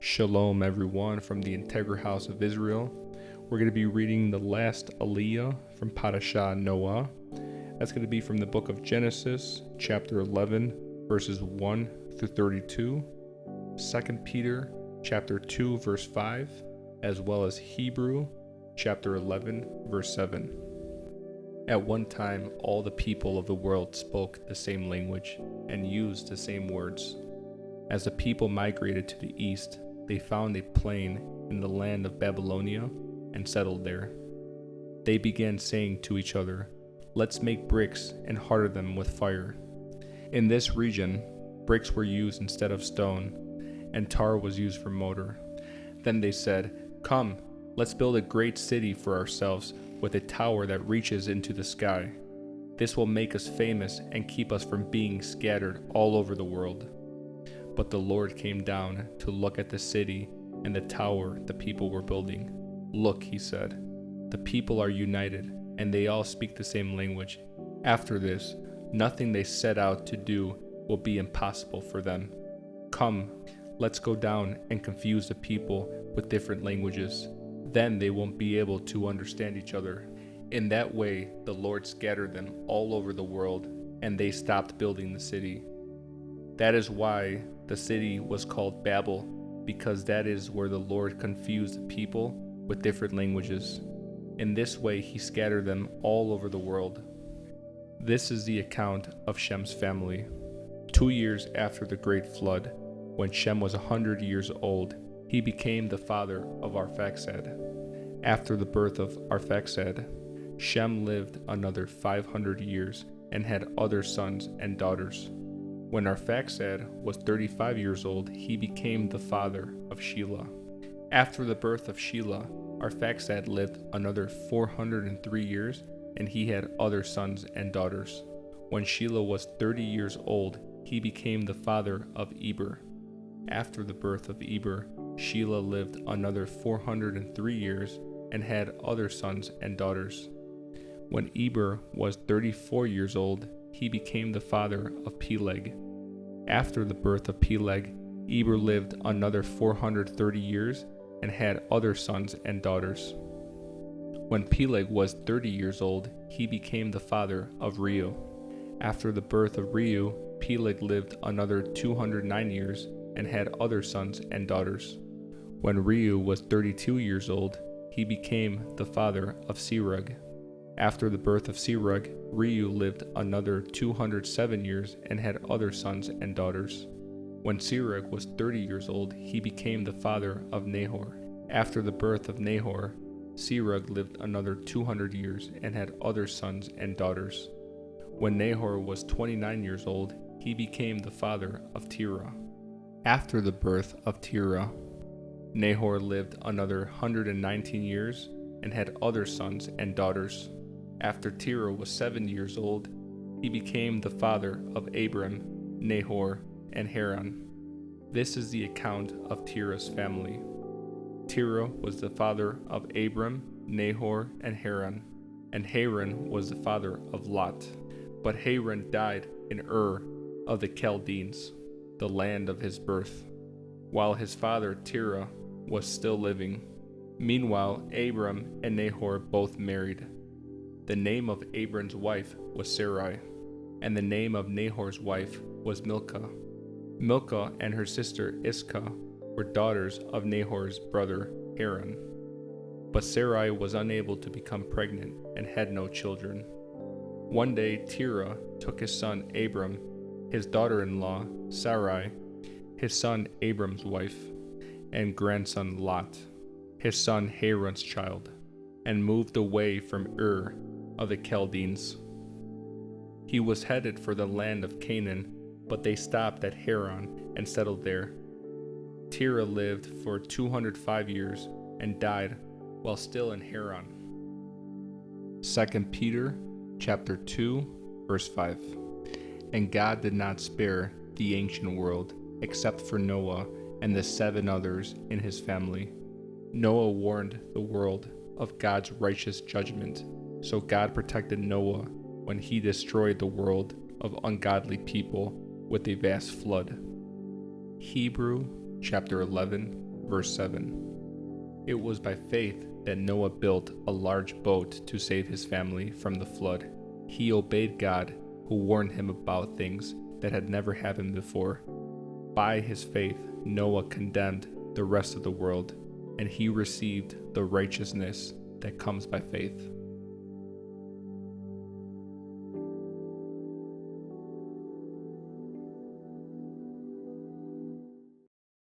Shalom everyone from the Integral House of Israel. We're going to be reading the last Aliyah from Parashah Noach. That's going to be from the book of Genesis, chapter 11, verses 1 through 32, 2 Peter, chapter 2, verse 5, as well as Hebrew, chapter 11, verse 7. At one time, all the people of the world spoke the same language and used the same words. As the people migrated to the east, they found a plain in the land of Babylonia and settled there. They began saying to each other, "Let's make bricks and harden them with fire." In this region, bricks were used instead of stone, and tar was used for mortar. Then they said, "Come, let's build a great city for ourselves with a tower that reaches into the sky. This will make us famous and keep us from being scattered all over the world." But the Lord came down to look at the city and the tower the people were building. "Look," he said, "the people are united, and they all speak the same language. After this, nothing they set out to do will be impossible for them. Come, let's go down and confuse the people with different languages. Then they won't be able to understand each other." In that way, the Lord scattered them all over the world, and they stopped building the city. That is why the city was called Babel, because that is where the Lord confused the people with different languages. In this way, he scattered them all over the world. This is the account of Shem's family. 2 years after the great flood, when Shem was 100 years old, he became the father of Arphaxad. After the birth of Arphaxad, Shem lived another 500 years and had other sons and daughters. When Arphaxad was 35 years old, he became the father of Shelah. After the birth of Shelah, Arphaxad lived another 403 years, and he had other sons and daughters. When Shelah was 30 years old, he became the father of Eber. After the birth of Eber, Shelah lived another 403 years and had other sons and daughters. When Eber was 34 years old, he became the father of Peleg. After the birth of Peleg, Eber lived another 430 years and had other sons and daughters. When Peleg was 30 years old, he became the father of Reu. After the birth of Reu, Peleg lived another 209 years and had other sons and daughters. When Reu was 32 years old, he became the father of Serug. After the birth of Serug, Reu lived another 207 years and had other sons and daughters. When Serug was 30 years old, he became the father of Nahor. After the birth of Nahor, Serug lived another 200 years and had other sons and daughters. When Nahor was 29 years old, he became the father of Terah. After the birth of Terah, Nahor lived another 119 years and had other sons and daughters. After Terah was 70 years old, he became the father of Abram, Nahor, and Haran. This is the account of Terah's family. Terah was the father of Abram, Nahor, and Haran was the father of Lot. But Haran died in Ur of the Chaldeans, the land of his birth, while his father Terah was still living. Meanwhile, Abram and Nahor both married. The name of Abram's wife was Sarai, and the name of Nahor's wife was Milcah. Milcah and her sister Iscah were daughters of Nahor's brother Haran. But Sarai was unable to become pregnant and had no children. One day Terah took his son Abram, his daughter-in-law Sarai, his son Abram's wife, and grandson Lot, his son Haran's child, and moved away from Ur of the Chaldeans. He was headed for the land of Canaan, but they stopped at Haran and settled there. Terah lived for 205 years and died while still in Haran. 2 Peter chapter 2, verse 5. And God did not spare the ancient world, except for Noah and the 7 others in his family. Noah warned the world of God's righteous judgment, so God protected Noah when he destroyed the world of ungodly people with a vast flood. Hebrew chapter 11, Verse 7. It was by faith that Noah built a large boat to save his family from the flood. He obeyed God, who warned him about things that had never happened before. By his faith, Noah condemned the rest of the world, and he received the righteousness that comes by faith.